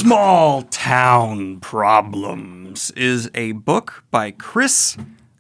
Small Town Problems is a book by Chris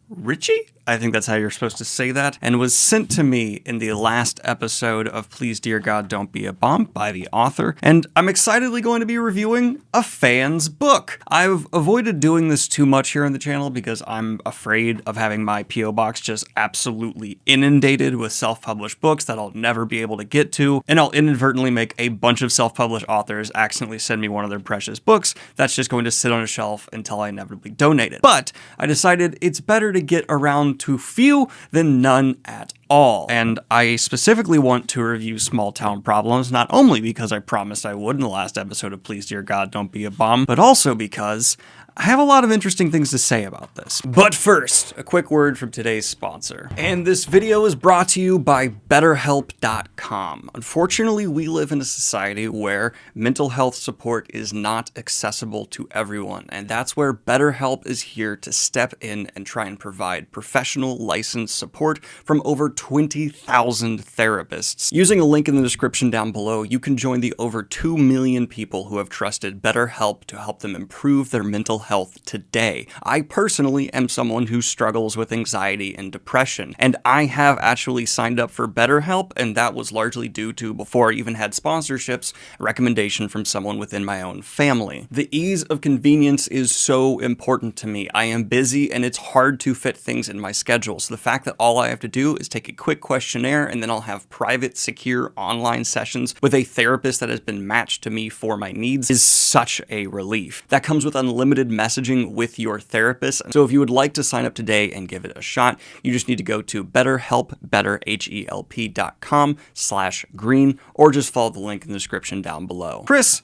Ritchie? I think that's how you're supposed to say that, and was sent to me in the last episode of Please Dear God Don't Be a Bomb by the author, and I'm excitedly going to be reviewing a fan's book. I've avoided doing this too much here on the channel because I'm afraid of having my P.O. box just absolutely inundated with self-published books that I'll never be able to get to, and I'll inadvertently make a bunch of self-published authors accidentally send me one of their precious books that's just going to sit on a shelf until I inevitably donate it. But I decided it's better to get around to few than none at all. And I specifically want to review Small Town Problems, not only because I promised I would in the last episode of Please Dear God Don't Be a Bomb, but also because I have a lot of interesting things to say about this. But first, a quick word from today's sponsor. And this video is brought to you by BetterHelp.com. Unfortunately, we live in a society where mental health support is not accessible to everyone, and that's where BetterHelp is here to step in and try and provide professional licensed support from over 20,000 therapists. Using a link in the description down below, you can join the over 2 million people who have trusted BetterHelp to help them improve their mental health today. I personally am someone who struggles with anxiety and depression, and I have actually signed up for BetterHelp, and that was largely due to, before I even had sponsorships, a recommendation from someone within my own family. The ease of convenience is so important to me. I am busy and it's hard to fit things in my schedule, so the fact that all I have to do is take a quick questionnaire and then I'll have private, secure online sessions with a therapist that has been matched to me for my needs is such a relief. That comes with unlimited messaging with your therapist. So if you would like to sign up today and give it a shot, you just need to go to betterhelp.com/green, or just follow the link in the description down below. Chris,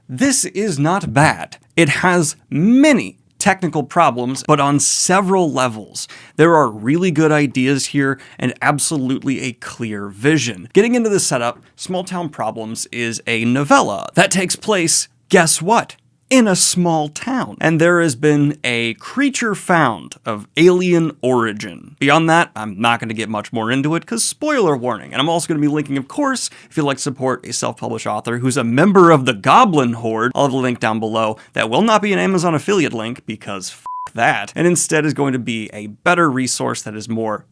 this is not bad. It has many technical problems, but on several levels. There are really good ideas here and absolutely a clear vision. Getting into the setup, Small Town Problems is a novella that takes place, guess what? In a small town. And there has been a creature found of alien origin. Beyond that, I'm not going to get much more into it because spoiler warning. And I'm also going to be linking, of course, if you'd like to support a self-published author who's a member of the Goblin Horde, I'll have a link down below that will not be an Amazon affiliate link because f that, and instead is going to be a better resource that is more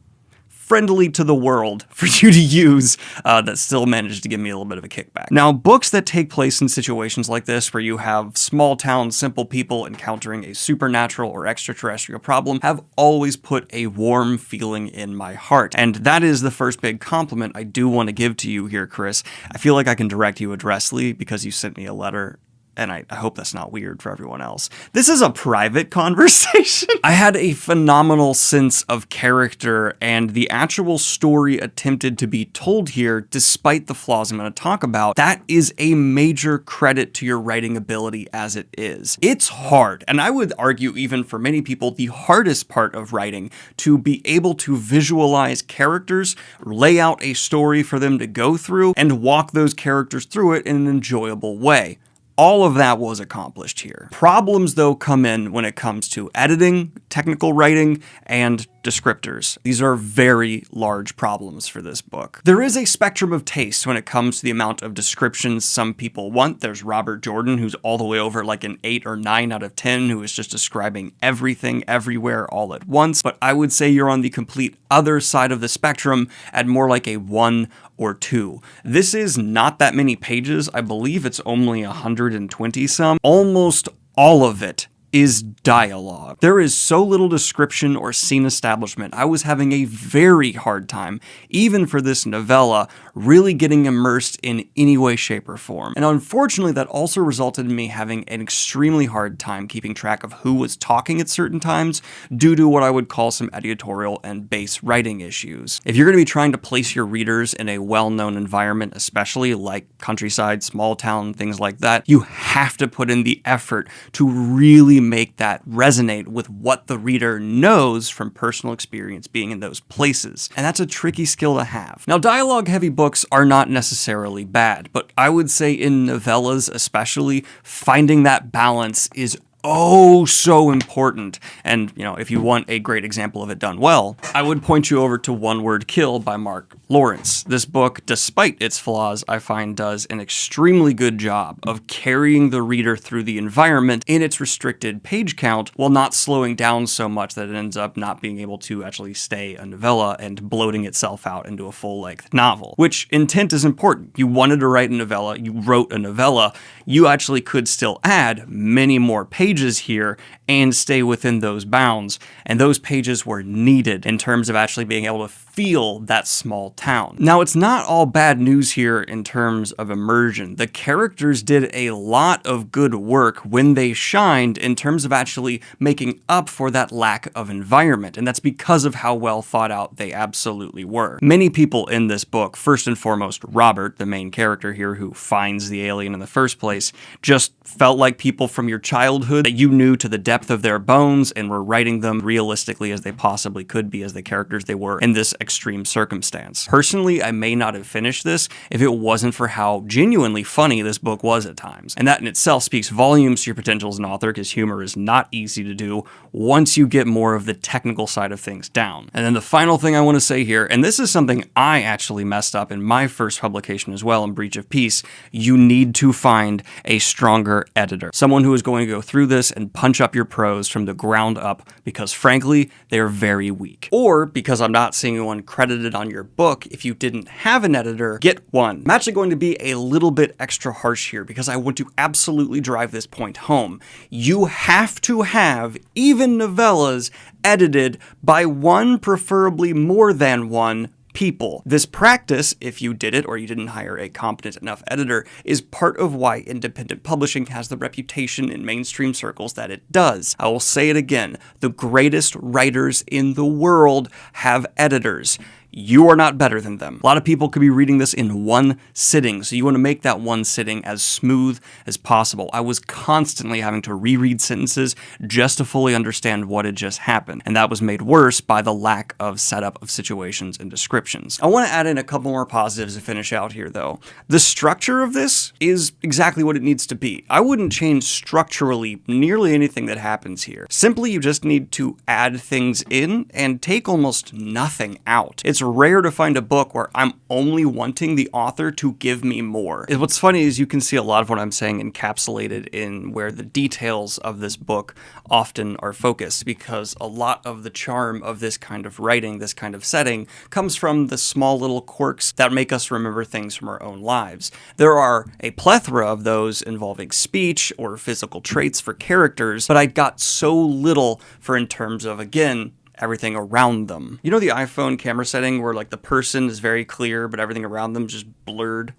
friendly to the world for you to use that still manages to give me a little bit of a kickback. Now, books that take place in situations like this where you have small town, simple people encountering a supernatural or extraterrestrial problem have always put a warm feeling in my heart. And that is the first big compliment I do want to give to you here, Chris. I feel like I can direct you addressly because you sent me a letter, and I hope that's not weird for everyone else. This is a private conversation. I had a phenomenal sense of character, and the actual story attempted to be told here, despite the flaws I'm going to talk about, that is a major credit to your writing ability as it is. It's hard, and I would argue even for many people, the hardest part of writing, to be able to visualize characters, lay out a story for them to go through, and walk those characters through it in an enjoyable way. All of that was accomplished here. Problems, though, come in when it comes to editing, technical writing, and descriptors. These are very large problems for this book. There is a spectrum of taste when it comes to the amount of descriptions some people want. There's Robert Jordan, who's all the way over like an 8 or 9 out of 10, who is just describing everything, everywhere, all at once. But I would say you're on the complete other side of the spectrum at more like a 1 or 2. This is not that many pages. I believe it's only 120 some. Almost all of it is dialogue. There is so little description or scene establishment. I was having a very hard time, even for this novella, really getting immersed in any way, shape, or form. And unfortunately, that also resulted in me having an extremely hard time keeping track of who was talking at certain times due to what I would call some editorial and base writing issues. If you're going to be trying to place your readers in a well-known environment, especially like countryside, small town, things like that, you have to put in the effort to really make that resonate with what the reader knows from personal experience being in those places. And that's a tricky skill to have. Now, dialogue-heavy books are not necessarily bad, but I would say in novellas especially, finding that balance is oh so important. And, you know, if you want a great example of it done well, I would point you over to One Word Kill by Mark Lawrence. This book, despite its flaws, I find does an extremely good job of carrying the reader through the environment in its restricted page count while not slowing down so much that it ends up not being able to actually stay a novella and bloating itself out into a full-length novel. Which intent is important. You wanted to write a novella, you wrote a novella, you actually could still add many more pages here and stay within those bounds. And those pages were needed in terms of actually being able to feel that small town. Now, it's not all bad news here in terms of immersion. The characters did a lot of good work when they shined in terms of actually making up for that lack of environment, and that's because of how well thought out they absolutely were. Many people in this book, first and foremost Robert, the main character here who finds the alien in the first place, just felt like people from your childhood that you knew to the depth of their bones and were writing them realistically as they possibly could be as the characters they were in this extreme circumstance. Personally, I may not have finished this if it wasn't for how genuinely funny this book was at times. And that in itself speaks volumes to your potential as an author, because humor is not easy to do once you get more of the technical side of things down. And then the final thing I want to say here, and this is something I actually messed up in my first publication as well in Breach of Peace, you need to find a stronger editor. Someone who is going to go through this and punch up your prose from the ground up, because frankly, they're very weak. Or because I'm not seeing one credited on your book, if you didn't have an editor, get one. I'm actually going to be a little bit extra harsh here because I want to absolutely drive this point home. You have to have even novellas edited by one, preferably more than one, people. This practice, if you did it or you didn't hire a competent enough editor, is part of why independent publishing has the reputation in mainstream circles that it does. I will say it again, the greatest writers in the world have editors. You are not better than them. A lot of people could be reading this in one sitting, so you want to make that one sitting as smooth as possible. I was constantly having to reread sentences just to fully understand what had just happened, and that was made worse by the lack of setup of situations and descriptions. I want to add in a couple more positives to finish out here, though. The structure of this is exactly what it needs to be. I wouldn't change structurally nearly anything that happens here. Simply, you just need to add things in and take almost nothing out. It's rare to find a book where I'm only wanting the author to give me more. What's funny is you can see a lot of what I'm saying encapsulated in where the details of this book often are focused, because a lot of the charm of this kind of writing, this kind of setting, comes from the small little quirks that make us remember things from our own lives. There are a plethora of those involving speech or physical traits for characters, but I got so little for in terms of, again, everything around them. You know the iPhone camera setting where like the person is very clear, but everything around them is just blurred?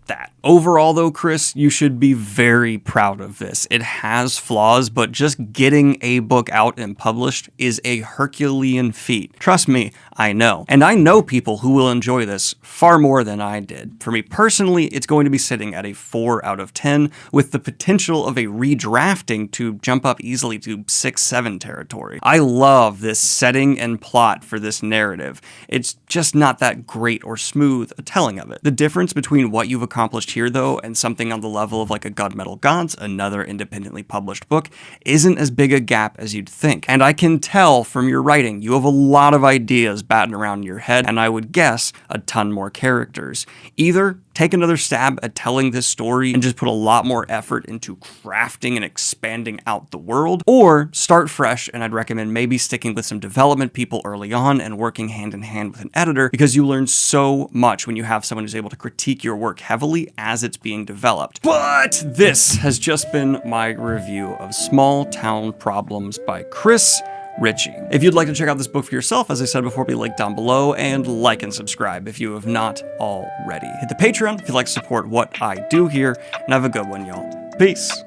That. Overall though, Chris, you should be very proud of this. It has flaws, but just getting a book out and published is a Herculean feat. Trust me, I know. And I know people who will enjoy this far more than I did. For me personally, it's going to be sitting at a 4 out of 10 with the potential of a redrafting to jump up easily to 6-7 territory. I love this setting and plot for this narrative. It's just not that great or smooth a telling of it. The difference between what you've accomplished here, though, and something on the level of like a Gunmetal Gods, another independently published book, isn't as big a gap as you'd think. And I can tell from your writing, you have a lot of ideas batting around in your head, and I would guess a ton more characters. Either take another stab at telling this story and just put a lot more effort into crafting and expanding out the world, or start fresh, and I'd recommend maybe sticking with some development people early on and working hand in hand with an editor, because you learn so much when you have someone who's able to critique your work heavily as it's being developed. But this has just been my review of Small Town Problems by Chris Ritchie. If you'd like to check out this book for yourself, as I said before, be linked down below, and like and subscribe if you have not already. Hit the Patreon if you'd like to support what I do here, and have a good one, y'all. Peace.